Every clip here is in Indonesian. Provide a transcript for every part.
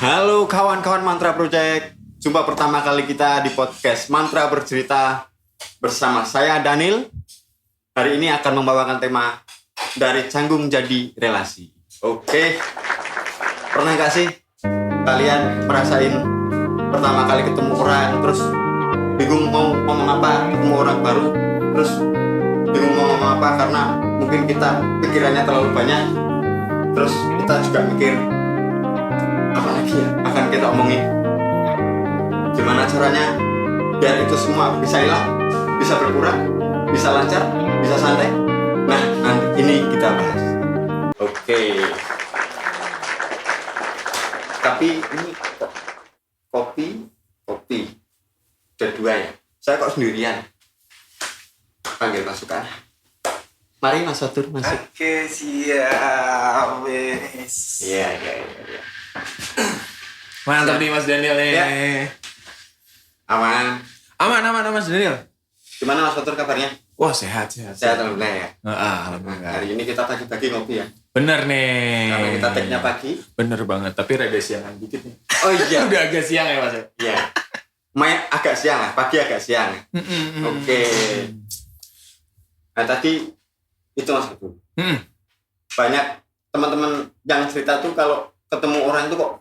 Halo kawan-kawan Mantra Project. Jumpa pertama kali kita di podcast Mantra Bercerita bersama saya Daniel. Hari ini akan membawakan tema dari canggung jadi relasi. Oke. Pernah gak sih kalian merasain pertama kali ketemu orang terus bingung mau ngomong apa, ketemu orang baru terus bingung mau ngomong apa karena mungkin kita pikirannya terlalu banyak. Terus kita juga mikir apa lagi ya akan kita omongin, gimana caranya biar itu semua bisa hilang, bisa berkurang, bisa lancar, bisa santai. Nah, nanti ini kita bahas. Oke. Tapi ini kok kopi ada dua ya, saya kok sendirian. Panggil pasukan. Mari Mas Fatur masuk. Oke, siap, wes. Iya. Mantap nih Mas Daniel nih. Ya. Aman. Aman Mas Daniel. Gimana Mas Fatur kabarnya? Wah, sehat. Sehat alhamdulillah ya. Alhamdulillah. Hari ini kita pagi-pagi ngopi ya. Bener nih. Karena kita tag-nya pagi. Bener banget, tapi rada siangan dikit nih. Oh iya. Udah agak siang ya Mas. Iya. Main agak siang lah, pagi agak siang. Oke. Nah tadi itu Mas Fatur. Banyak teman-teman yang cerita tuh kalau ketemu orang tuh kok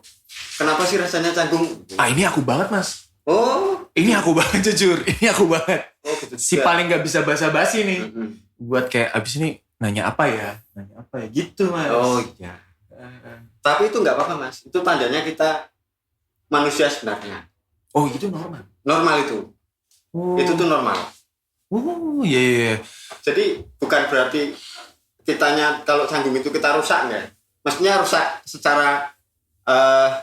kenapa sih rasanya canggung? Ini aku banget Mas. Oh, Ini aku banget jujur. Ini aku banget. oh gitu. Si juga. paling gak bisa basa-basi nih. Mm-mm. Buat kayak abis ini nanya apa ya gitu Mas. Oh iya. Tapi itu nggak apa-apa Mas. Itu tandanya kita manusia sebenarnya. Oh itu normal. Normal itu. Itu tuh normal. Oh iya. Jadi bukan berarti kitanya kalau canggung itu kita rusak enggak. Maksudnya rusak secara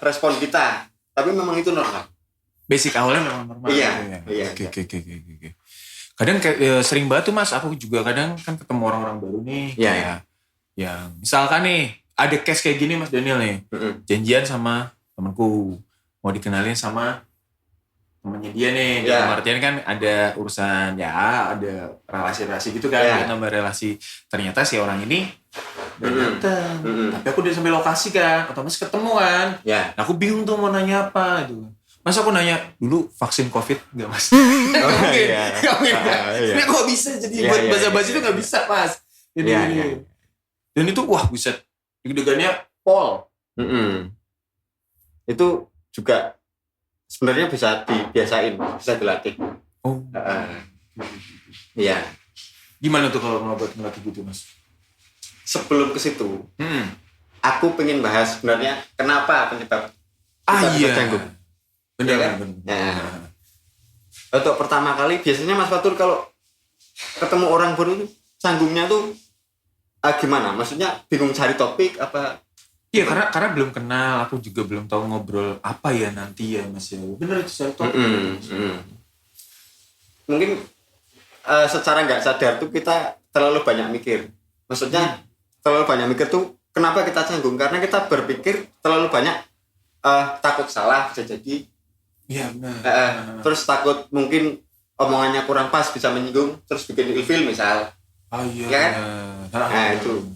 respon kita. Tapi memang itu normal. Basic awalnya memang normal. Iya. Oke. Kadang kayak sering banget tuh Mas, aku juga kadang kan ketemu orang-orang baru nih. Iya. Kayak yang misalkan nih ada case kayak gini Mas Daniel nih. Janjian sama temanku mau dikenalin sama temannya dia nih. Iya. Dalam artian kan ada urusan ya, ada relasi-relasi gitu kan, Iya. nambah relasi. Ternyata si orang ini datang. Tapi aku udah sampai lokasi kan, otomatis ketemu kan. Ya. Nah, aku bingung tuh mau nanya apa gitu. Mas aku nanya dulu vaksin COVID nggak Mas? Oh, Nggak mungkin. iya. Iya. Ini kok bisa jadi Iya, buat iya, basa-basi iya, itu nggak iya. bisa Mas. Jadi Iya, ini. iya. Dan itu wah buset. Deg-degannya pol. Itu juga sebenarnya bisa dibiasain, bisa dilatih. Oh. Iya. Gimana tuh kalau mau buat ngelatih gitu Mas? Sebelum ke situ, aku pengen bahas sebenarnya kenapa penyebab kita bisa canggung. Benar. Iya kan? Nah. Untuk pertama kali biasanya Mas Fatur kalau ketemu orang baru itu canggungnya tuh gimana? Maksudnya bingung cari topik apa? Iya karena belum kenal, aku juga belum tahu ngobrol apa ya nanti ya Mas ya. Bener itu saya tahu. Mungkin secara nggak sadar tuh kita terlalu banyak mikir. Maksudnya terlalu banyak mikir tuh kenapa kita canggung? Karena kita berpikir terlalu banyak takut salah bisa jadi. Iya benar. Terus takut mungkin omongannya kurang pas bisa menyinggung terus bikin ilfil misal. Oh iya. Ya kan? Nah itu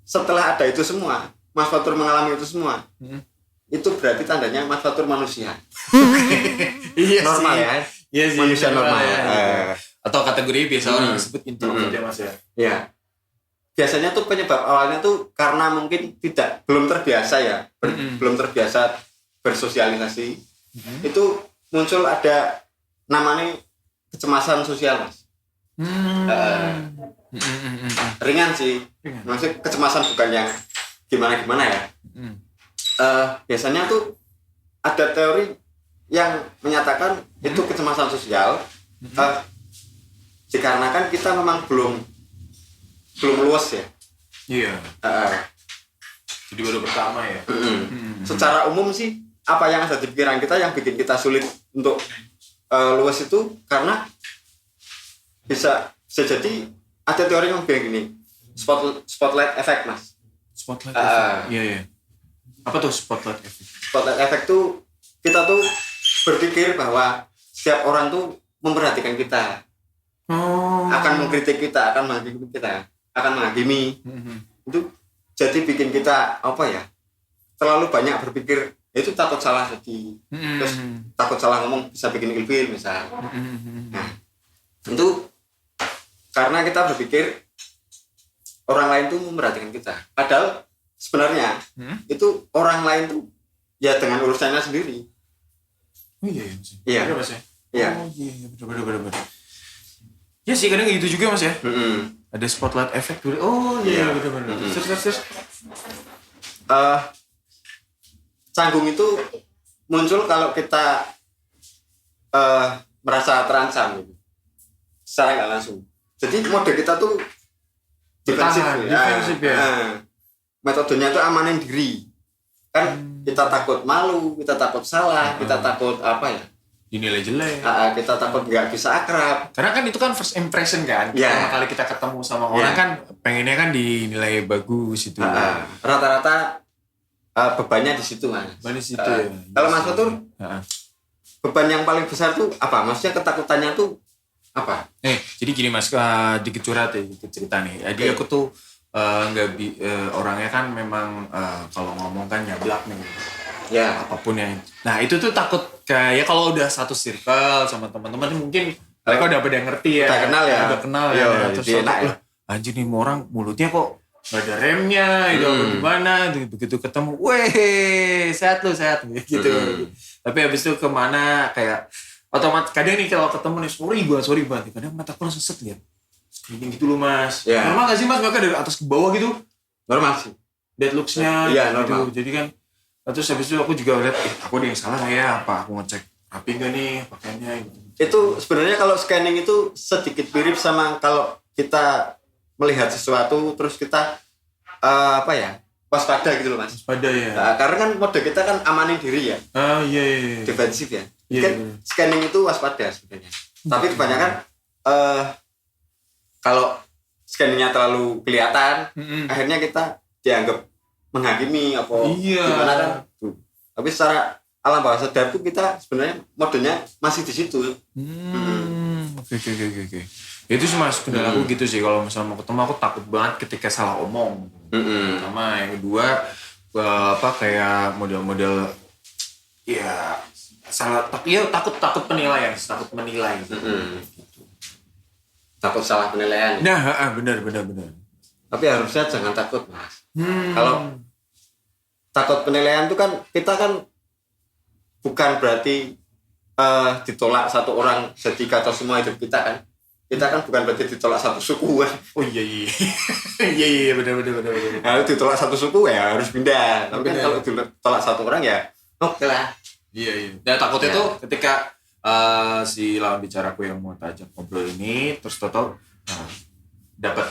setelah ada itu semua Mas Fatur mengalami itu semua itu berarti tandanya Mas Fatur manusia. Iya Normal sih. ya. Iya sih. Manusia normal. Atau kategori biasa orang disebut introvert ya Mas ya. Ya. Biasanya tuh penyebab awalnya tuh karena mungkin belum terbiasa ya, belum terbiasa bersosialisasi. Itu muncul ada namanya kecemasan sosial Mas. Ringan sih. Maksudnya kecemasan bukan yang gimana-gimana ya. Biasanya tuh ada teori yang menyatakan itu kecemasan sosial dikarenakan kita memang belum luas ya. Iya. Jadi baru pertama ya. Secara umum sih apa yang ada di pikiran kita yang bikin kita sulit untuk luas itu karena bisa jadi ada teori yang bilang gini, spotlight effect Mas. Spotlight effect. Iya. Apa tuh spotlight effect? Spotlight effect tuh kita tuh berpikir bahwa setiap orang tuh memperhatikan kita, akan mengkritik kita, akan menghakimi kita, akan menghakimi. Itu jadi bikin kita apa ya? terlalu banyak berpikir, itu takut salah jadi, terus takut salah ngomong bisa bikin ilfil misal. Nah, itu karena kita berpikir orang lain tuh memperhatikan kita. Padahal sebenarnya itu orang lain tuh ya dengan urusannya sendiri. Oh iya Mas. Iya. Bener, Mas ya? Iya. Oh iya, bener. Ya sih kadang kayak gitu juga Mas ya. Ada spotlight effect dulu. Oh iya, bener. Terus. Canggung itu muncul kalau kita merasa terancam gitu. Secara nggak langsung. Jadi mode kita tuh defensif ya. Metodenya itu amanin diri. Kan kita takut malu, kita takut salah, kita takut apa ya? Dinilai jelek. Kita takut nggak bisa akrab. Karena kan itu kan first impression kan. Pertama kali kita ketemu sama orang kan pengennya kan dinilai bagus itu. Rata-rata bebannya di situ Mas. Di situ ya. Kalau Mas Fatur, beban yang paling besar tuh apa? Maksudnya ketakutannya tuh apa? Jadi gini Mas, dikit curhat ya, dikit cerita nih. Jadi aku tuh orangnya kan memang kalau ngomong kan nyablak nih. Ya. Apapun yang. Nah itu tuh takut kayak kalau udah satu circle sama teman-teman mungkin mereka udah pada ngerti ya. Udah kenal ya. Udah kenal ya. Terus enak ya. Anjir nih orang mulutnya kok gak ada remnya gitu gimana begitu ketemu weh sehat gitu. Tapi habis itu kemana kayak otomatis kadang nih kalau ketemu nih sorry banget kadang mataku langsung set lihat screening gitu loh Mas. Normal gak sih Mas mereka dari atas ke bawah gitu? Normal sih. Dead looks-nya normal. Jadi kan terus habis itu aku juga lihat aku ada yang salah gak ya apa aku ngecek rapi gak nih pakaiannya gitu. Itu sebenarnya kalau scanning itu sedikit mirip sama kalau kita melihat sesuatu terus kita waspada gitu loh Mas. Waspada ya. Karena kan mode kita kan amanin diri ya. Iya. Defensif ya. Kan scanning itu waspada sebenarnya. Tapi kebanyakan kalau scanningnya terlalu kelihatan, akhirnya kita dianggap menghakimi apa gimana kan. Tapi secara alam bawah sadar tuh kita sebenarnya modenya masih di situ. Oke. Itu sih Mas, kendala aku gitu sih kalau misalnya mau ketemu aku takut banget ketika salah omong. Sama yang kedua kayak model-model ya takut penilaian, takut menilai gitu. Takut salah penilaian. Nah, benar. Tapi harusnya jangan takut Mas. Kalau takut penilaian itu kan kita kan bukan berarti ditolak satu orang setika atau semua hidup kita kan. Kita kan bukan berarti ditolak satu suku kan. Oh iya. Iya benar. Nah, ditolak satu suku ya harus pindah. Tapi kan kalau ditolak satu orang ya oke lah. Iya. Nah takutnya tuh ketika si lawan bicaraku yang mau tajak ngobrol ini terus total dapat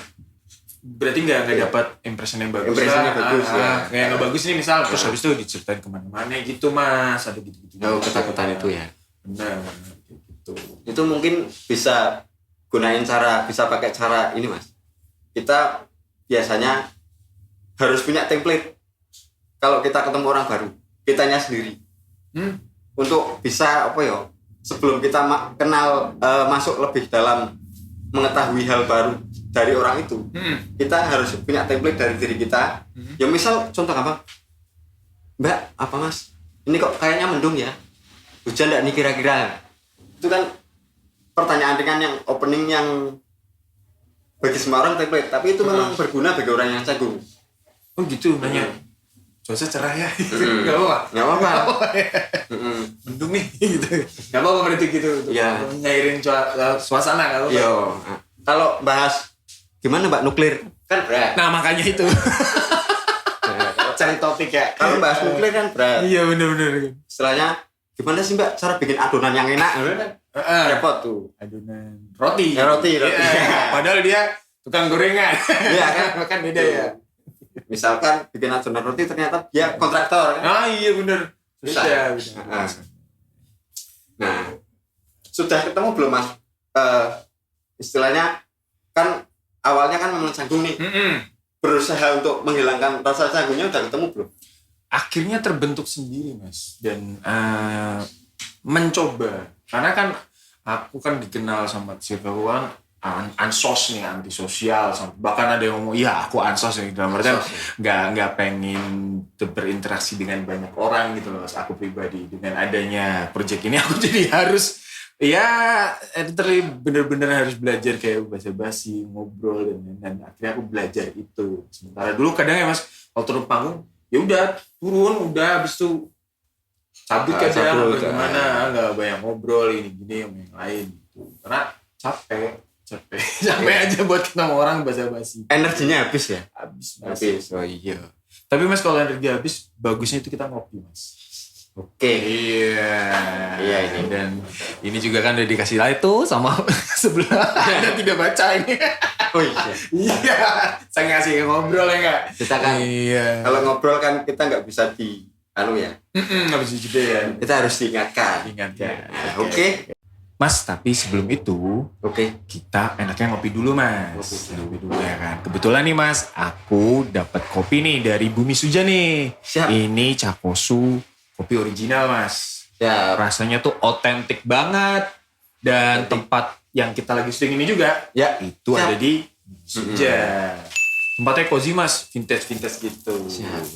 berarti nggak dapat impression yang bagus. Impressionnya bagus ya. Kayak nggak bagus nih misal terus habis itu diceritain kemana-mana gitu Mas ada gitu. Ketakutan itu ya. Benar gitu. Itu mungkin bisa pakai cara ini Mas. Kita biasanya harus punya template kalau kita ketemu orang baru, kitanya sendiri. Untuk bisa sebelum kita kenal masuk lebih dalam mengetahui hal baru dari orang itu, kita harus punya template dari diri kita. Ya misal contoh apa? Mbak, apa Mas? Ini kok kayaknya mendung ya? Hujan enggak nih kira-kira? Itu kan pertanyaan ringan yang opening yang bagi semua orang template, tapi itu memang berguna bagi orang yang canggung. Oh gitu nanya. Cuaca cerah ya, nggak apa-apa. Mendung nih, gitu. Nggak apa-apa berarti gitu. Ya. Nyairin suasana nggak apa-apa. Iya. Kalau bahas gimana Mbak nuklir kan berat. Nah makanya itu. Cari topik ya. Kalau bahas nuklir kan berat. Iya benar. Istilahnya gimana sih Mbak cara bikin adonan yang enak? Repot tuh. Adonan roti. Roti. Padahal dia tukang gorengan. Iya kan? Kan beda ya. Misalkan bikin adonan roti ternyata dia kontraktor kan? Iya benar. Beda. Nah, sudah ketemu belum Mas? Istilahnya kan awalnya kan memang canggung nih. Berusaha untuk menghilangkan rasa canggungnya udah ketemu belum? Akhirnya terbentuk sendiri Mas dan mencoba karena kan aku kan dikenal sama circle ansos nih, antisosial, bahkan ada yang ngomong iya aku ansos nih, dalam artian nggak pengen berinteraksi dengan banyak orang gitu loh. Aku pribadi dengan adanya project ini aku jadi harus bener-bener harus belajar kayak basa-basi, ngobrol dan akhirnya aku belajar itu. Sementara dulu kadang ya Mas kalau turun panggung ya udah turun udah habis itu cabut kadang gimana nggak banyak ngobrol ini gini sama yang lain gitu karena capek aja buat ketemu orang basa-basi. Energinya habis ya? Habis. Oh iya. Tapi Mas kalau energi habis, bagusnya itu kita ngopi Mas. Oke. Iya ini. Dan ini juga kan udah dikasih light tuh sama sebelah. Anda tidak baca ini. Oh iya. Iya. Saya ngasih ngobrol ya nggak? Kita kan, kalau ngobrol kan kita nggak bisa nggak bisa jeda ya. Kita harus diingatkan. Nah, Oke. Mas, tapi sebelum itu, kita enaknya ngopi dulu Mas. Ngopi dulu ya kan. Kebetulan nih Mas, aku dapat kopi nih dari Bumi Suja nih. Siap. Ini Cakosu, kopi original Mas. Ya. Rasanya tuh otentik banget. Dan tempat yang kita lagi syuting ini juga, ya itu ada di Bumi Suja. Tempatnya cozy Mas, vintage gitu.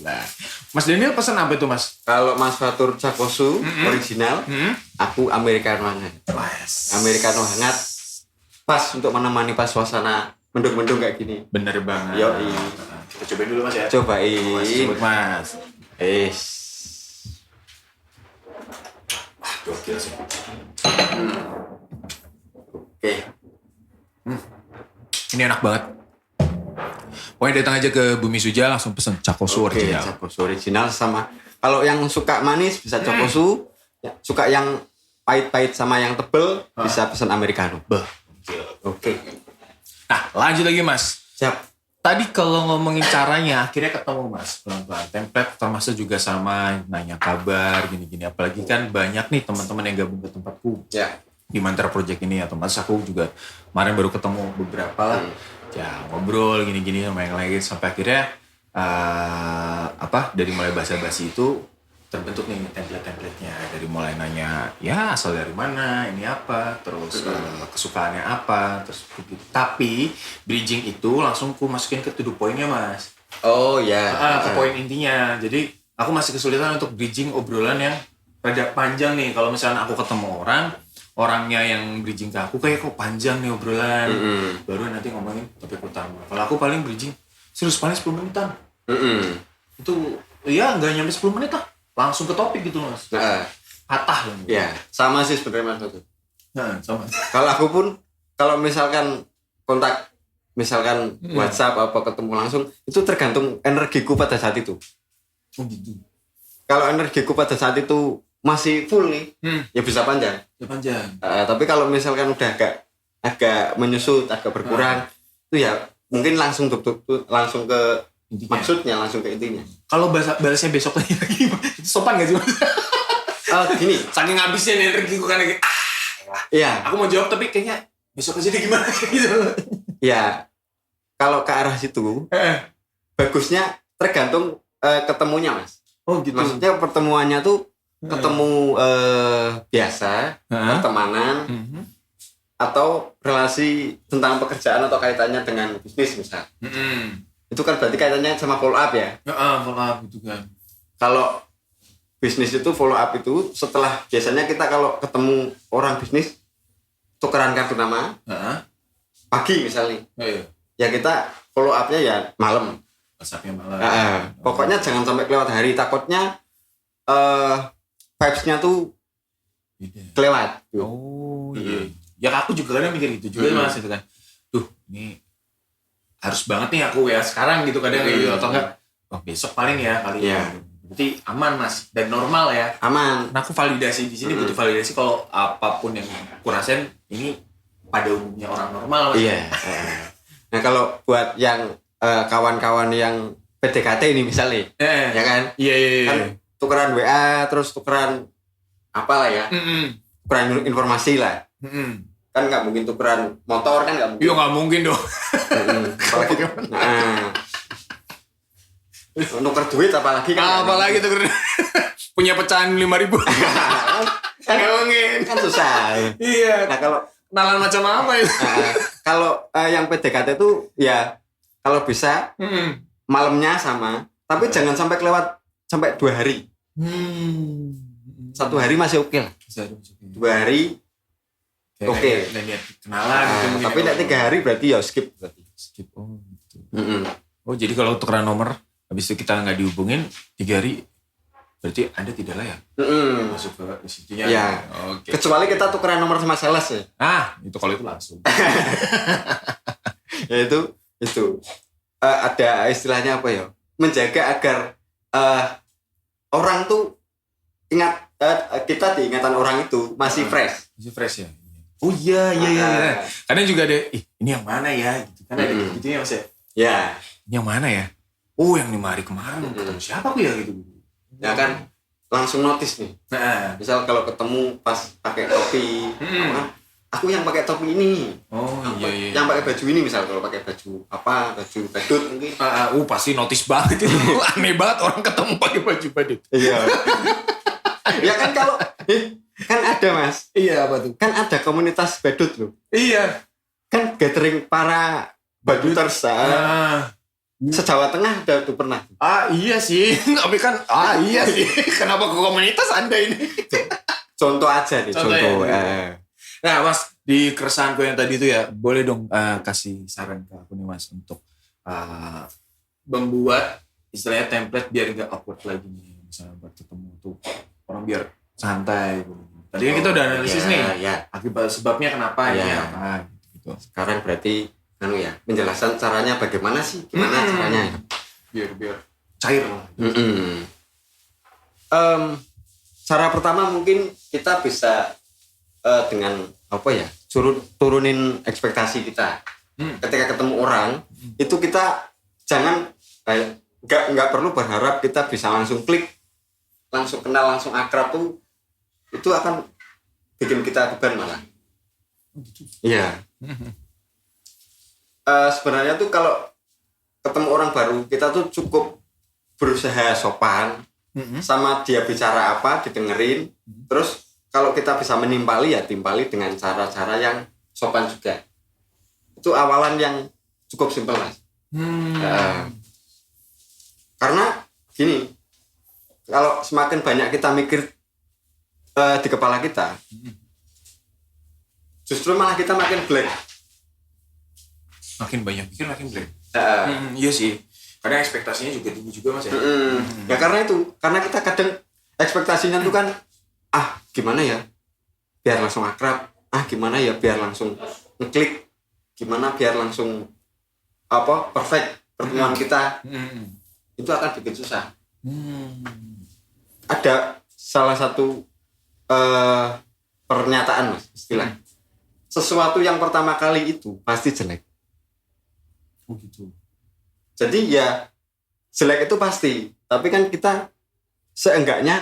Nah, Mas Daniel pesan apa itu Mas? Kalau Mas Fatur Cakosu original, aku americano hangat. Americano hangat, pas untuk menemani pas suasana mendung-mendung kayak gini. Bener banget. Yoi. Kita cobain dulu Mas ya. Cobain. Mas. Gokil sih. Oke. Ini enak banget. Pokoknya datang aja ke Bumi Suja langsung pesen Cakosu original. Cakosu original sama. Kalau yang suka manis bisa Cakosu, suka yang pahit-pahit sama yang tebel bisa pesen americano. Oke. Nah, lanjut lagi Mas. Siap. Tadi kalau ngomongin caranya akhirnya ketemu Mas pelan-pelan. Template termasuk juga sama nanya kabar gini-gini. Apalagi kan banyak nih teman-teman yang gabung ke tempatku. Ya. Di Mantra Project ini atau Mas aku juga kemarin baru ketemu beberapa lah. Ya ngobrol gini-gini sama yang lain sampai akhirnya dari mulai basa-basi itu terbentuk nih template-templatenya dari mulai nanya ya asal dari mana ini apa terus kesukaannya apa terus begitu. Tapi bridging itu langsung ku masukin ke to the point-nya Mas. Oh ya. Ke poin intinya. Jadi aku masih kesulitan untuk bridging obrolan yang rada panjang nih. Kalau misalnya aku ketemu orangnya yang bridging ke aku kayak kok panjang nih obrolan. Baru nanti ngomongin topik utama. Kalau aku paling bridging serius paling 10 menitan. Itu ya nggak nyampe 10 menit lah. Langsung ke topik gitu Mas. Patah gitu. Ya, sama sih sebenarnya Mas Fatur. Sama. Kalau aku pun kalau misalkan kontak WhatsApp apa ketemu langsung itu tergantung energiku pada saat itu. Oh gitu. Kalau energiku pada saat itu masih full nih, ya bisa panjang. Ya panjang. Tapi kalau misalkan udah agak menyusut, agak berkurang, itu ya mungkin langsung ke intinya. Maksudnya langsung ke intinya. Kalau balasnya besok lagi itu sopan gak sih Mas? Gini, saking habisnya energi gue kan lagi. Iya. Aku mau jawab tapi kayaknya besok aja deh gimana gitu. Ya, kalau ke arah situ, bagusnya tergantung ketemunya Mas. Oh gitu. Maksudnya pertemuannya tuh ketemu biasa, pertemanan, atau relasi tentang pekerjaan atau kaitannya dengan bisnis misal. Itu kan berarti kaitannya sama follow up ya? Follow up gitu kan. Kalau bisnis itu follow up itu setelah biasanya kita kalau ketemu orang bisnis tukeran kartu nama pagi misalnya. Ya kita follow up-nya ya malam. WhatsApp-nya malam. Pokoknya jangan sampai kelewat hari, takutnya vibes-nya tuh kelewat. Oh iya. Ya aku juga kadang mikir gitu juga Mas itu kan. Duh, ini harus banget nih aku ya sekarang gitu kadang gitu atau enggak besok paling ya kali ya. Berarti aman Mas dan normal ya. Aman. Nah aku validasi di sini butuh validasi kalau apapun yang aku rasain ini pada umumnya orang normal Mas. Iya. Nah kalau buat yang kawan-kawan yang PDKT ini misalnya, ya kan? Iya. Kan tukeran WA terus tukeran apalah ya? Tukeran informasi lah. Kan nggak mungkin tukeran motor kan nggak mungkin. Iya nggak mungkin dong. Apalagi nuker duit apalagi kan. Apalagi tuker punya pecahan 5.000. Kan mungkin kan susah. Iya. Nah kalau kenalan macam apa itu? kalau yang PDKT itu ya kalau bisa malamnya sama, tapi jangan sampai kelewat sampai 2 hari. 1 hari masih oke lah. 2 hari oke. Lihat kenalan gitu mungkin. Tapi nek 3 hari berarti ya skip berarti. Skip. Oh gitu. Oh jadi kalau tukeran nomor habis itu kita nggak dihubungin 3 hari berarti Anda tidak layak masuk ke situnya. Ya. Oke. Kecuali kita tukeran nomor sama sales ya. Itu kalau itu langsung. Ya itu ada istilahnya apa ya? Menjaga agar orang tuh ingat kita di ingatan orang itu masih fresh. Masih fresh ya. Oh iya. Kadang juga ada ini yang mana ya gitu. Kan ada gitu ya Mas ya. Ya. Ini yang mana ya? Oh yang 5 hari kemarin ketemu siapa aku ya gitu. Ya kan langsung notice nih. Misal kalau ketemu pas pakai topi, aku yang pakai topi ini. Oh iya. Yang pakai baju ini misal kalau pakai baju baju badut mungkin. Pasti notice banget itu. Aneh banget orang ketemu pakai baju badut. Iya. Ya kan kalau kan ada Mas. Iya apa tuh? Kan ada komunitas badut loh. Iya. Kan gathering para baduters. Se-Jawa Tengah ada tuh pernah. Iya sih. Tapi kan iya sih. Kenapa ke komunitas Anda ini? Contoh aja nih, contoh. Nah Mas, di keresahanku yang tadi itu ya, boleh dong kasih saran ke aku nih Mas untuk membuat istilahnya template biar nggak awkward lagi nih. Misalnya buat ketemu tuh orang biar santai. Tadi kan kita udah analisis nih. Ya. Akibat sebabnya kenapa ini apa gitu. Sekarang berarti menjelaskan caranya bagaimana sih? Gimana caranya? Biar cair lah. Cara pertama mungkin kita bisa dengan apa ya? Turunin ekspektasi kita. Ketika ketemu orang, itu kita jangan nggak perlu berharap kita bisa langsung klik, langsung kenal, langsung akrab tuh itu akan bikin kita beban malah. Iya. Sebenarnya tuh kalau ketemu orang baru kita tuh cukup berusaha sopan sama dia bicara apa didengerin, terus kalau kita bisa menimpali ya timpali dengan cara-cara yang sopan juga. Itu awalan yang cukup simpel Mas. Karena gini, kalau semakin banyak kita mikir di kepala kita, justru malah kita makin blank. Makin banyak pikir makin blank. Iya sih. Kadang ekspektasinya juga tinggi juga Mas ya. Ya karena kita kadang ekspektasinya tuh kan gimana ya biar langsung akrab, gimana ya biar langsung ngeklik, gimana biar langsung perfect pertemuan kita. Itu akan bikin susah. Ada salah satu pernyataan Mas, istilah. Sesuatu yang pertama kali itu pasti jelek. Oh gitu. Jadi ya jelek itu pasti, tapi kan kita seenggaknya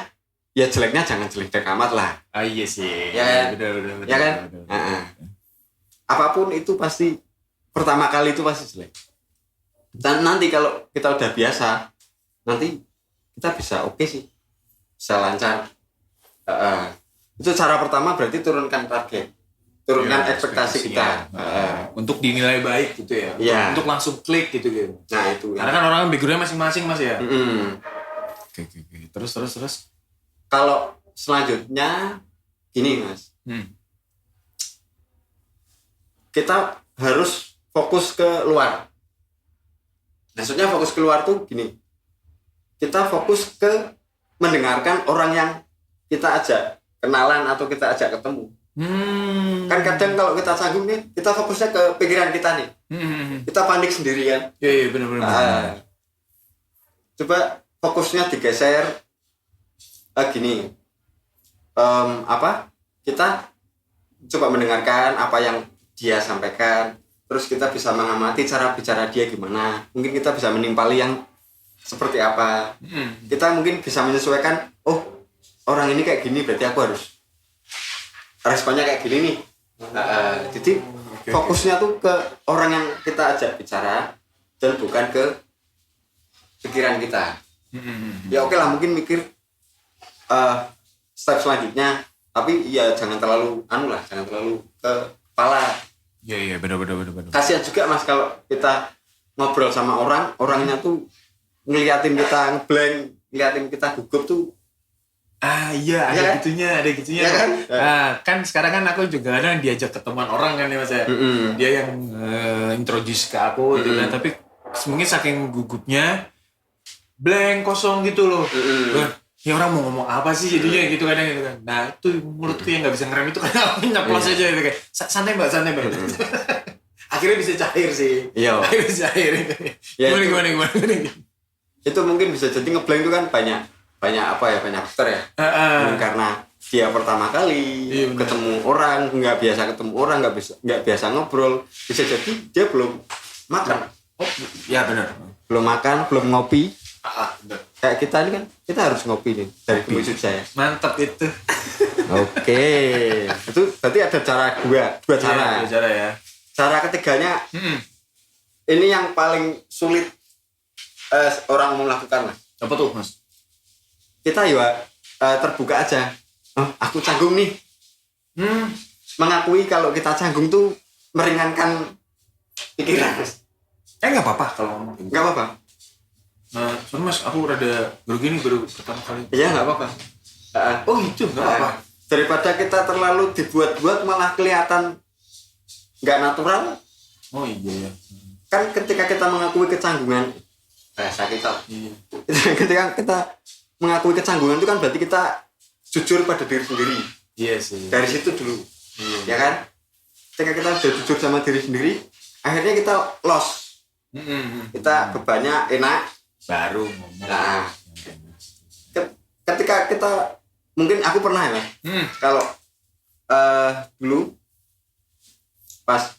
ya jeleknya jangan jelek amat lah. Iya sih. Ya, benar. Ya kan? Apapun itu pasti pertama kali itu pasti jelek. Dan nanti kalau kita udah biasa, nanti kita bisa oke sih, bisa lancar. Itu cara pertama berarti turunkan target. Turunkan ekspektasi kita. Untuk dinilai baik gitu ya. Untuk langsung klik gitu. Nah itu. Karena kan orang backgroundnya masing-masing Mas ya. Oke. Terus. Kalau selanjutnya gini Mas. Kita harus fokus ke luar. Maksudnya fokus keluar tuh gini. Kita fokus ke mendengarkan orang yang kita ajak kenalan atau kita ajak ketemu. Kan kadang kalau kita canggung nih, kita fokusnya ke pikiran kita nih. Kita panik sendiri kan. Iya benar. Coba fokusnya digeser gini. Kita coba mendengarkan apa yang dia sampaikan. Terus kita bisa mengamati cara bicara dia gimana. Mungkin kita bisa menimpali yang seperti apa. Kita mungkin bisa menyesuaikan, orang ini kayak gini berarti aku harus responnya kayak gini nih. Jadi fokusnya tuh ke orang yang kita ajak bicara dan bukan ke pikiran kita. Ya oke lah mungkin mikir step selanjutnya, tapi ya jangan terlalu jangan terlalu ke kepala. Iya, benar. Kasihan juga Mas kalau kita ngobrol sama orangnya tuh ngeliatin kita ngeblank, ngeliatin kita gugup tuh. Iya, Ya kan? ada gitunya. Ya kan? Kan sekarang kan aku juga kadang diajak ketemuan orang kan ya Mas ya. Dia yang introduce ke aku gitu kan. Tapi mungkin saking gugupnya blank kosong gitu loh. Loh, ini orang mau ngomong apa sih jadinya gitu kadang gitu kan. Nah, itu mulutku yang enggak bisa ngerem itu kadang aku nyeplos aja gitu kayak santai Mbak. Akhirnya bisa cair sih. Iya. Akhirnya bisa cair. Ya, Gimana? Itu mungkin bisa jadi ngeblank itu kan banyak faktor ya. Mungkin karena dia pertama kali Iya, bener. ketemu orang, nggak biasa ketemu orang, nggak biasa ngobrol, bisa jadi dia belum makan, Ya benar. belum ngopi. Benar. Kayak kita ini kan, kita harus ngopi nih dari Bumi Sujaya. Mantap itu. Oke, itu berarti ada dua cara. Iya, cara ya. Cara ketiganya, ini yang paling sulit orang melakukan lah. Apa tuh, Mas? Kita ya terbuka aja. Oh, aku canggung nih. Mengakui kalau kita canggung tuh meringankan pikiran. Nggak apa-apa kalau ngomong gitu. Nggak apa-apa. Nah, soalnya Mas, aku rada grogi nih baru pertama kali. Iya nggak apa-apa. Oh gitu, nggak apa-apa. Daripada kita terlalu dibuat-buat malah kelihatan nggak natural. Oh iya ya. Kan ketika kita mengakui kecanggungan, bahasa kita. Iya. Ketika kita mengakui kecanggungan itu kan berarti kita jujur pada diri sendiri. Iya sih. Dari situ dulu. Iya. Ya kan? Ketika kita sudah jujur sama diri sendiri, akhirnya kita loss. Kita bebannya enak. Baru ngomong. Nah, ketika kita mungkin aku pernah ya, kalau dulu pas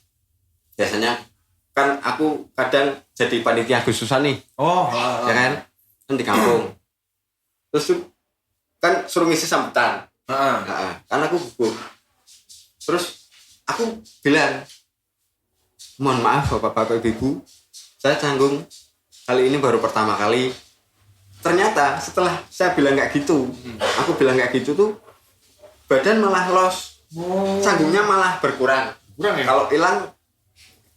biasanya kan aku kadang jadi panitia Agustusan nih, Oh, ya kan? Kan di kampung. Terus tuh kan suruh ngisi sambutan. Kan aku gugup. Terus aku bilang, mohon maaf bapak-bapak ibu, saya canggung kali ini baru pertama kali. Ternyata setelah saya bilang kayak gitu, aku bilang kayak gitu tuh badan malah loss, canggungnya malah berkurang. Kurang ya? Kalau hilang,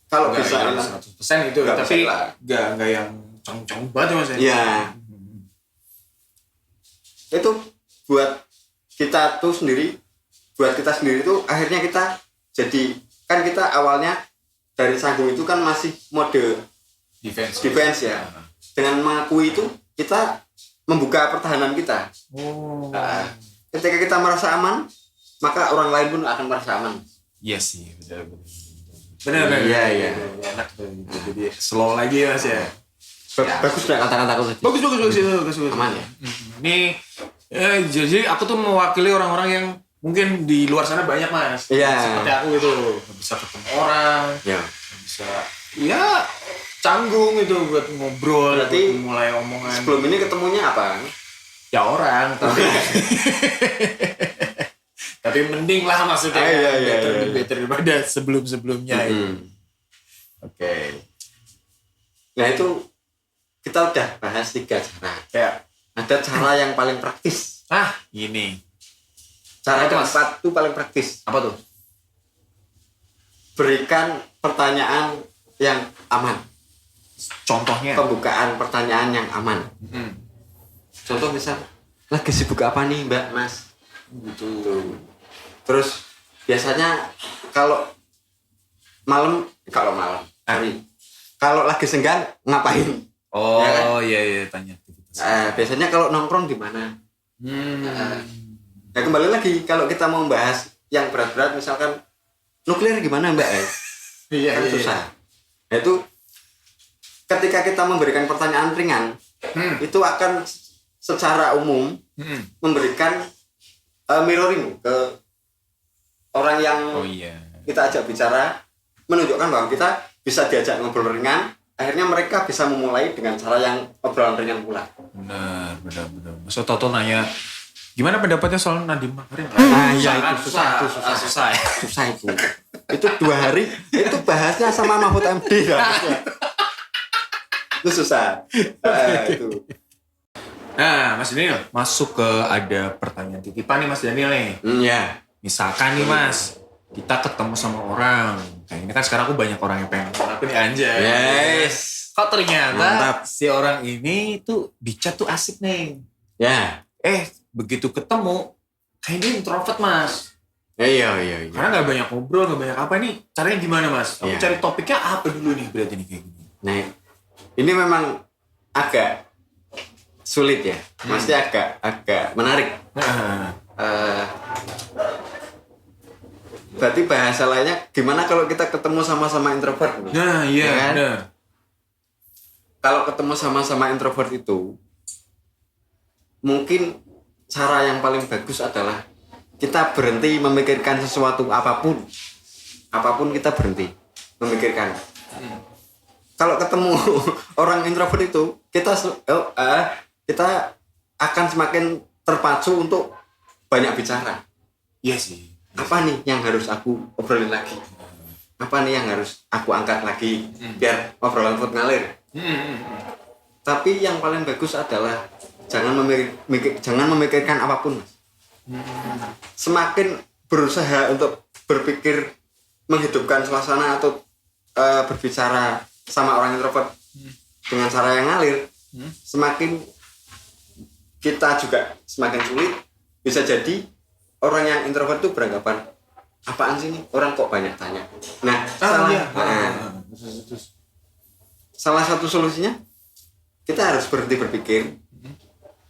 kalau Nggak bisa yang hilang, 100% itu, Nggak tapi bisa lah. nggak yang cong-cong banget ya Mas ya. Iya. Itu buat kita tuh sendiri, buat kita sendiri tuh akhirnya kita jadi, kan kita awalnya dari canggung itu kan masih mode defense ya. Dengan mengakui itu kita membuka pertahanan kita. Nah, ketika kita merasa aman, maka orang lain pun akan merasa aman. Iya sih, benar. Iya. Enak tuh, gitu. Jadi slow lagi ya Mas ya. Bagus dah kata-kataku tadi. Bagus. Aman ya. Ini jadi aku tuh mewakili orang-orang yang mungkin di luar sana banyak Mas. Iya. Seperti aku gitu, nggak bisa ketemu orang, Ya. nggak bisa, ya canggung itu buat ngobrol, Berarti buat mulai omongan. Sebelum ini ketemunya apa? Ya orang, tapi tapi mending lah maksudnya. Iya. Better daripada sebelum-sebelumnya itu. Oke. Nah itu kita udah bahas 3 cara. Ya. Ada cara yang paling praktis. Ini. Cara Apa itu, Mas? keempat itu paling praktis. Apa tuh? Berikan pertanyaan yang aman. Contohnya. Pembukaan pertanyaan yang aman. Contoh misal, lagi sibuk apa nih Mbak, Mas? Gitu. Terus biasanya kalau malam, kalau lagi senggang ngapain? Oh, Ya kan? iya tanya. Biasanya kalau nongkrong di mana? Ya kembali lagi kalau kita mau bahas yang berat-berat misalkan nuklir gimana Mbak? Iya. Kan susah. Nah, itu ketika kita memberikan pertanyaan ringan, itu akan secara umum memberikan mirroring ke orang yang kita ajak bicara, menunjukkan bahwa kita bisa diajak ngobrol ringan. Akhirnya mereka bisa memulai dengan cara yang obrolan ringan pula. Benar. Maksud Toto nanya, gimana pendapatnya soal Nadiem Makarim? Iya, itu susah. Susah itu. Itu 2 hari, itu bahasnya sama Mahfud MD. Itu susah. Itu. Nah, Mas Daniel, masuk ke ada pertanyaan titipan nih Mas Daniel nih. Ya. Misalkan nih Mas, kita ketemu sama orang, kayak ini kan sekarang aku banyak orang yang pengen aku nih anjay. Yes. Kok ternyata Mantap. si orang ini tuh di chat tuh asik nih. Ya. Begitu ketemu kayak dia introvert mas. Iya. Karena nggak banyak ngobrol, nggak banyak apa nih. Caranya gimana mas? Aku Iya. cari topiknya apa dulu nih berarti nih kayak gini. Nah, ini memang agak sulit ya. Maksudnya agak menarik. Nah, Eh, berarti bahasa lainnya gimana kalau kita ketemu sama-sama introvert? nah iya Ya kan? benar. Kalau ketemu sama-sama introvert itu, mungkin cara yang paling bagus adalah kita berhenti memikirkan sesuatu apapun. Apapun kita berhenti memikirkan. Kalau ketemu orang introvert itu, kita akan semakin terpacu untuk banyak bicara. Iya sih. Apa nih yang harus aku obrolin lagi? Apa nih yang harus aku angkat lagi biar obrolan food ngalir? Tapi yang paling bagus adalah jangan memikirkan apapun, Mas. Semakin berusaha untuk berpikir menghidupkan suasana atau berbicara sama orang introvert dengan cara yang ngalir, semakin kita juga semakin sulit. Bisa jadi orang yang introvert itu beranggapan apaan sih nih orang kok banyak tanya. Nah, salah satu solusinya kita harus berhenti berpikir.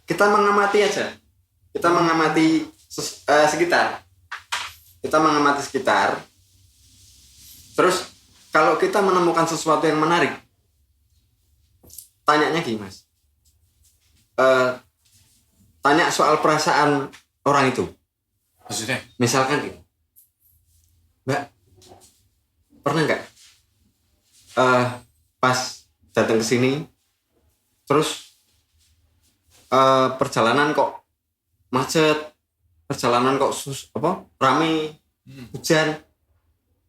Kita mengamati aja. Kita mengamati sekitar. Kita mengamati sekitar. Terus kalau kita menemukan sesuatu yang menarik, tanyanya gini, Mas. Tanya soal perasaan orang itu. Maksudnya? Misalkan gini, Mbak, pernah nggak pas datang ke sini, terus perjalanan kok macet, perjalanan kok rame, hujan.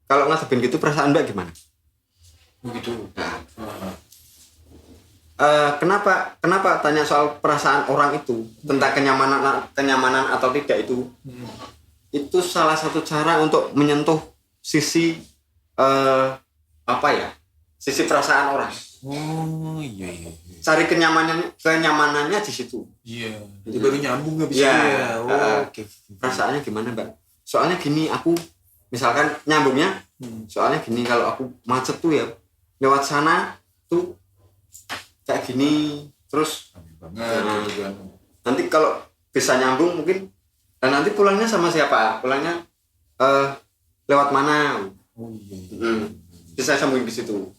Kalau ngadepin gitu perasaan Mbak gimana? Begitu. Nah, kenapa tanya soal perasaan orang itu tentang kenyamanan atau tidak itu salah satu cara untuk menyentuh sisi sisi perasaan orang. Oh iya. Cari kenyamanannya di situ. Iya. Jadi baru nyambung nggak bisa Iya. ya. Oke. Perasaannya gimana, Mbak? Soalnya gini, aku misalkan nyambungnya, soalnya gini, kalau aku macet tuh ya lewat sana tuh kayak gini, terus nanti kalau bisa nyambung mungkin, dan nanti pulangnya sama siapa? Pulangnya lewat mana? Oh iya. Bisa sambung di situ.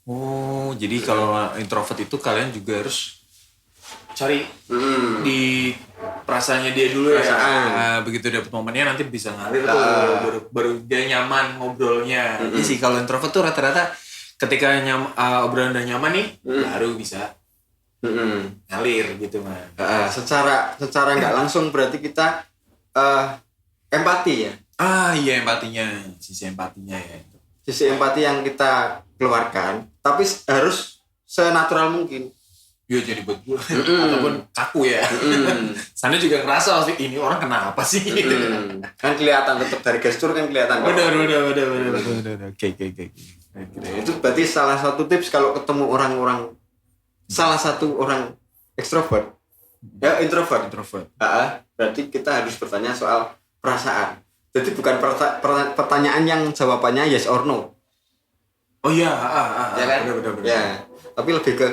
Oh, jadi kalau introvert itu kalian juga harus cari di perasaannya dia dulu Perasaan. ya. Begitu dapat momennya nanti bisa ngalir tuh, baru dia nyaman ngobrolnya. Iya sih, kalau introvert tuh rata-rata ketika obrolan udah nyaman nih, baru bisa ngalir gitu man. Secara nggak langsung berarti kita empati ya. Iya empatinya, sisi empatinya ya. Sisi empati yang kita keluarkan, tapi harus senatural mungkin. Ya jadi buat gue ataupun kaku ya. Sana juga ngerasa ini orang kenapa sih gitu. Kan kelihatan, tetap dari gestur kan kelihatan. Benar. Oke. Itu berarti salah satu tips kalau ketemu salah satu orang ekstrovert, ya introvert. Berarti kita harus bertanya soal perasaan. Jadi bukan pertanyaan yang jawabannya yes or no. Oh iya, Ya kan? Benar. Ya, tapi lebih ke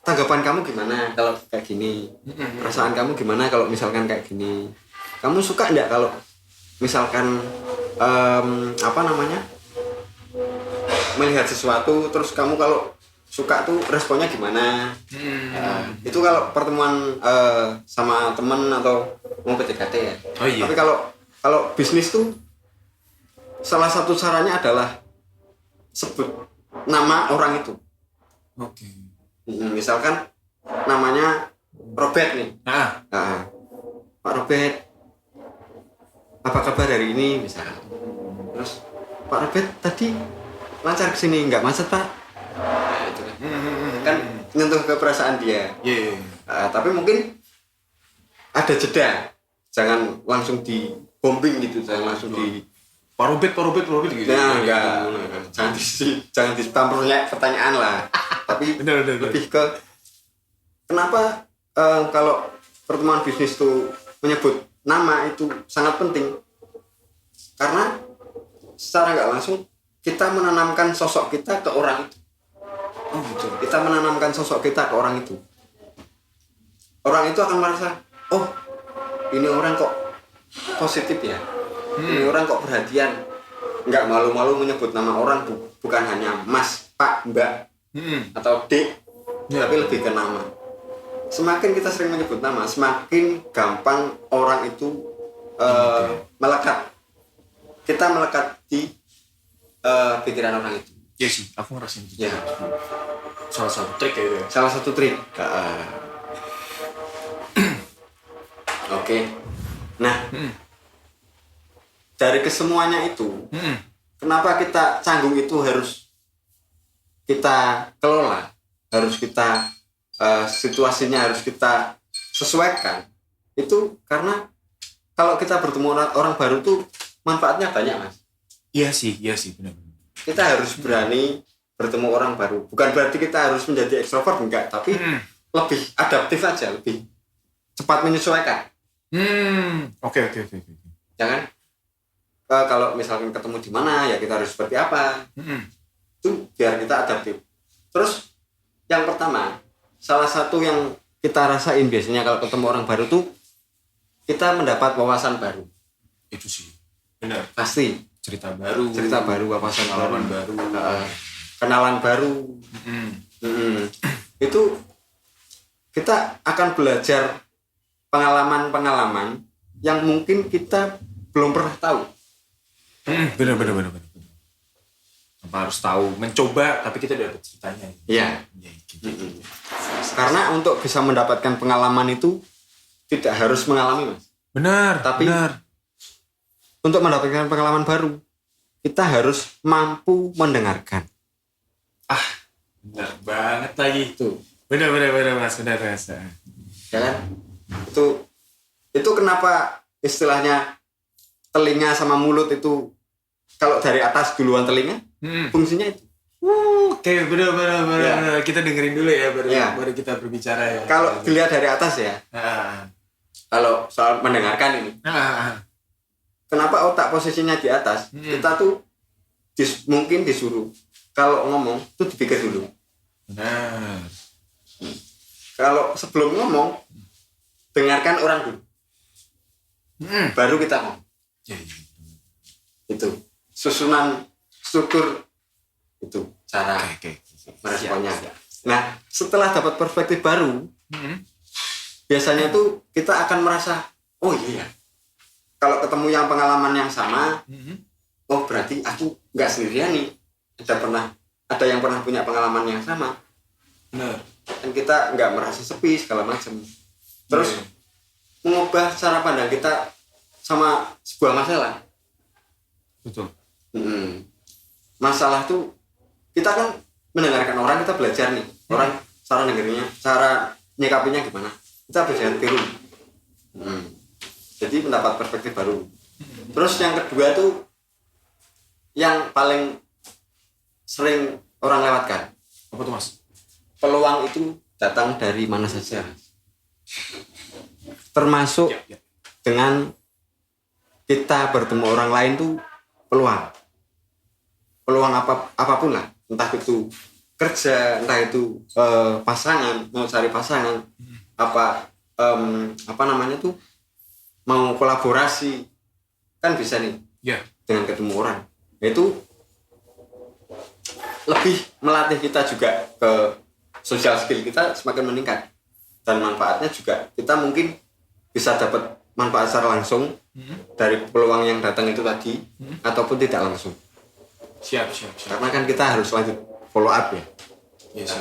tanggapan kamu gimana kalau kayak gini? Perasaan kamu gimana kalau misalkan kayak gini? Kamu suka nggak kalau misalkan melihat sesuatu, terus kamu kalau suka tuh responnya gimana? Itu kalau pertemuan sama teman atau mau PDKT ya. Oh iya. Tapi kalau bisnis tuh salah satu caranya adalah sebut nama orang itu. Oke. Misalkan namanya Robert nih. Pak Robert, apa kabar hari ini misalkan. Terus Pak Robert tadi lancar kesini, nggak macet Pak? Nah, itu kan nyentuh ke perasaan dia. Iya. Tapi mungkin ada jeda, jangan langsung di bombing gitu, jangan langsung Parobet gitu. Nah, enggak. Jangan ditampernya pertanyaan lah. Tapi Bener. lebih ke kenapa kalau pertemuan bisnis itu menyebut nama itu sangat penting. Karena secara nggak langsung kita menanamkan sosok kita ke orang itu. Oh gitu. Kita menanamkan sosok kita ke orang itu. Orang itu akan merasa, oh ini orang kok positif ya. Ini orang kok perhatian. Nggak malu-malu menyebut nama orang, bukan hanya Mas, Pak, Mbak, atau Dek, tapi lebih ke nama. Semakin kita sering menyebut nama, semakin gampang orang itu melekat. Kita melekat di pikiran orang itu. Iya sih, aku ngerasain gitu. Ya, Salah satu trik kayak gitu ya. salah satu trik. Oke. Nah, dari kesemuanya itu, kenapa kita canggung itu harus kita kelola, harus kita situasinya harus kita sesuaikan. Itu karena kalau kita bertemu orang baru tuh manfaatnya banyak, Mas. Iya sih, benar. Kita harus berani bertemu orang baru. Bukan berarti kita harus menjadi ekstrovert, enggak, tapi lebih adaptif aja, lebih cepat menyesuaikan. Oke. Jangan kalau misalkan ketemu di mana ya kita harus seperti apa. Itu biar kita adaptif. Terus yang pertama, salah satu yang kita rasain biasanya kalau ketemu orang baru tuh kita mendapat wawasan baru. Itu sih. Benar. Pasti Cerita baru, wawasan pengalaman baru. Kenalan baru. Itu kita akan belajar pengalaman-pengalaman yang mungkin kita belum pernah tahu. Benar. Apa harus tahu, mencoba, tapi kita udah dapat ceritanya. Iya. Gitu. Karena untuk bisa mendapatkan pengalaman itu tidak harus mengalami, Mas. Benar. Untuk mendapatkan pengalaman baru, kita harus mampu mendengarkan. Benar banget lagi. Itu. Benar Mas. Benar. Ya kan? Itu kenapa istilahnya telinga sama mulut itu kalau dari atas duluan telinga, fungsinya itu. Oke, benar. Ya. Kita dengerin dulu ya, Ya. baru kita berbicara ya. Kalau dilihat dari atas ya, kalau soal mendengarkan ini, kenapa otak posisinya di atas? Kita tuh mungkin disuruh kalau ngomong tuh dipikir dulu. Benar. Kalau sebelum ngomong, dengarkan orang dulu. Baru kita ngomong. Ya. Itu susunan struktur itu cara Oke. meresponnya. Nah, setelah dapat perspektif baru, biasanya tuh kita akan merasa, oh iya, kalau ketemu yang pengalaman yang sama, oh berarti aku nggak sendirian nih. Ada yang pernah punya pengalaman yang sama. Benar. Dan kita nggak merasa sepi segala macam. Terus mengubah cara pandang kita sama sebuah masalah. Betul. Masalah tuh kita kan mendengarkan orang, kita belajar nih orang cara dengarnya, cara nyikapinya gimana, kita belajar tiru. Jadi mendapat perspektif baru. Terus yang kedua tuh yang paling sering orang lewatkan, Apa tuh, Mas? peluang itu datang dari mana saja, termasuk Ya. dengan kita bertemu orang lain tuh peluang apapun lah, entah itu kerja, entah itu pasangan, mau cari pasangan, apa namanya tuh, mau kolaborasi, kan bisa nih Ya. dengan ketemu orang. Itu lebih melatih kita juga ke social skill kita semakin meningkat, dan manfaatnya juga kita mungkin bisa dapat manfaat secara langsung dari peluang yang datang itu tadi, ataupun tidak langsung. Siap. Karena kan kita harus lanjut follow up ya. Yes.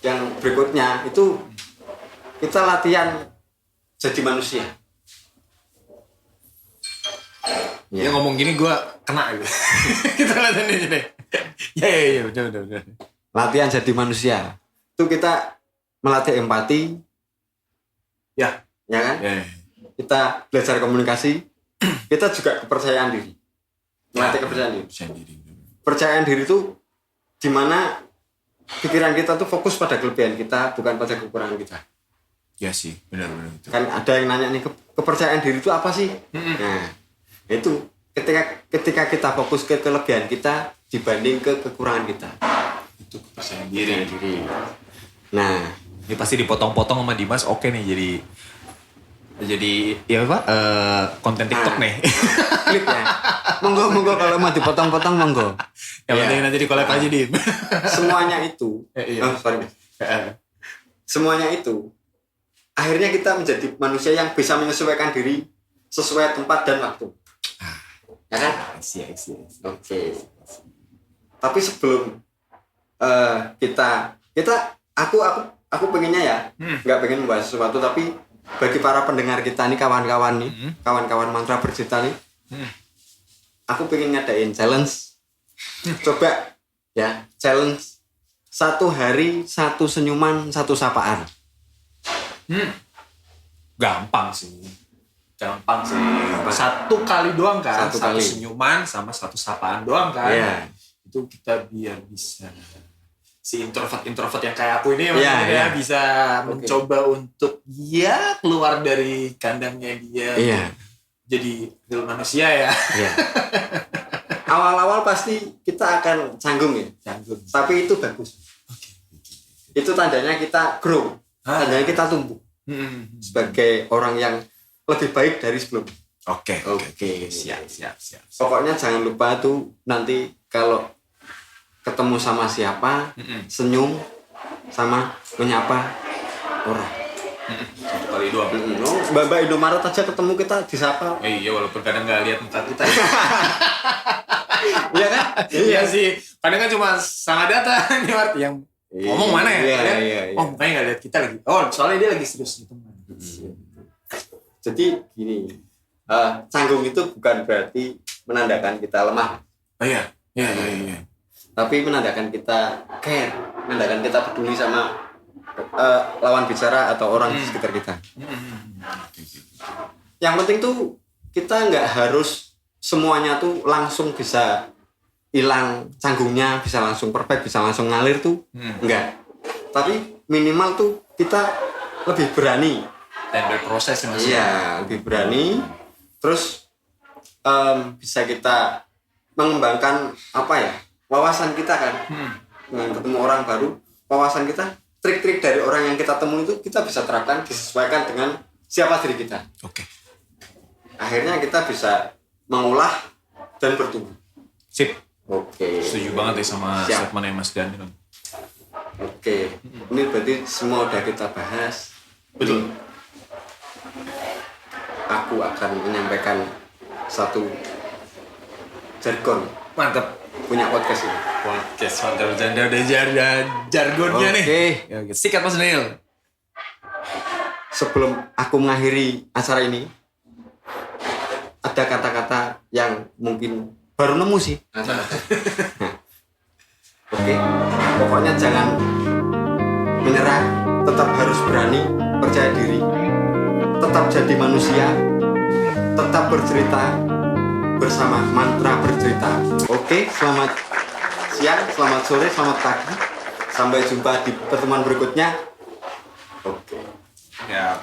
Yang berikutnya itu kita latihan jadi manusia. Ya ngomong gini gue kena gitu. Kita latihan aja deh. Ya, benar. Latihan jadi manusia. Itu kita melatih empati. Ya kan? Ya. Kita belajar komunikasi. Kita juga kepercayaan diri. Melatih kepercayaan diri. Percaya diri. Kepercayaan diri itu dimana pikiran kita tuh fokus pada kelebihan kita, bukan pada kekurangan kita. Ya sih, benar-benar itu. Kan ada yang nanya nih, kepercayaan diri itu apa sih? Nah, itu ketika kita fokus ke kelebihan kita dibanding ke kekurangan kita. Itu kepercayaan diri. Nah, Ini pasti dipotong-potong sama Dimas, oke nih jadi ya apa? Konten TikTok nih. klip ya. Monggo kalau mau dipotong-potong monggo. Yang Iya. penting nanti di-collab aja, Dim. Semuanya itu. Iya. Sorry. Semuanya itu akhirnya kita menjadi manusia yang bisa menyesuaikan diri sesuai tempat dan waktu. Ya kan? Iya. Oke. Tapi sebelum aku pengennya ya, nggak pengen membahas sesuatu, tapi bagi para pendengar kita nih, kawan-kawan nih, kawan-kawan mantra bercerita nih, aku pengen ngadain challenge. Coba ya, challenge 1 hari 1 senyuman 1 sapaan. Gampang sih. 1 kali doang kan. 1 1 kali. senyuman sama 1 sapaan doang kan. Iya. Itu kita biar bisa si introvert yang kayak aku ini Iya, iya. bisa mencoba untuk keluar dari kandangnya dia. Iya. Jadi real manusia ya. Iya. Awal-awal pasti kita akan canggung ya. Canggung. Tapi itu bagus. Itu tandanya kita grow. Tandanya kita tumbuh sebagai orang yang lebih baik dari sebelumnya. Oke. Oke. Siap. Pokoknya jangan lupa tuh nanti kalau ketemu sama siapa, senyum sama menyapa orang. 1 kali doang. Mbak Indomaret aja ketemu kita disapa. Iya, walaupun kadang nggak lihat muka kita. Iya kan? Iya sih. Kadang kan cuma sama data nih arti yang ngomong mana ya? Iya, Kadang, iya. Oh, mukanya nggak lihat kita lagi. Oh, soalnya dia lagi serius gitu. Jadi gini, canggung itu bukan berarti menandakan kita lemah, Oh iya. tapi menandakan kita care, menandakan kita peduli sama lawan bicara atau orang di sekitar kita. Yang penting tuh kita nggak harus semuanya tuh langsung bisa hilang canggungnya, bisa langsung perfect, bisa langsung ngalir tuh, enggak. Tapi minimal tuh kita lebih berani. Dan berproses ya, Mas. Iya, lebih berani. Terus bisa kita mengembangkan wawasan kita kan. Dengan ketemu orang baru, wawasan kita, trik-trik dari orang yang kita temui itu kita bisa terapkan, disesuaikan dengan siapa diri kita. Oke. Akhirnya kita bisa mengolah dan bertumbuh. Sip. Oke. Setuju banget ya sama Siap. statementnya Mas Daniel. Oke. Ini berarti semua udah kita bahas. Betul. Aku akan menyampaikan satu jargon Mantap. punya podcast ini. Podcast mantap bercanda udah jargonnya nih. Oke. Sikat Mas Daniel. Sebelum aku mengakhiri acara ini, ada kata-kata yang mungkin baru nemu sih. Oke, pokoknya jangan menyerah, tetap harus berani, percaya diri, tetap jadi manusia, tetap bercerita bersama mantra bercerita. Oke, selamat siang, selamat sore, selamat pagi. Sampai jumpa di pertemuan berikutnya. Oke. Ya.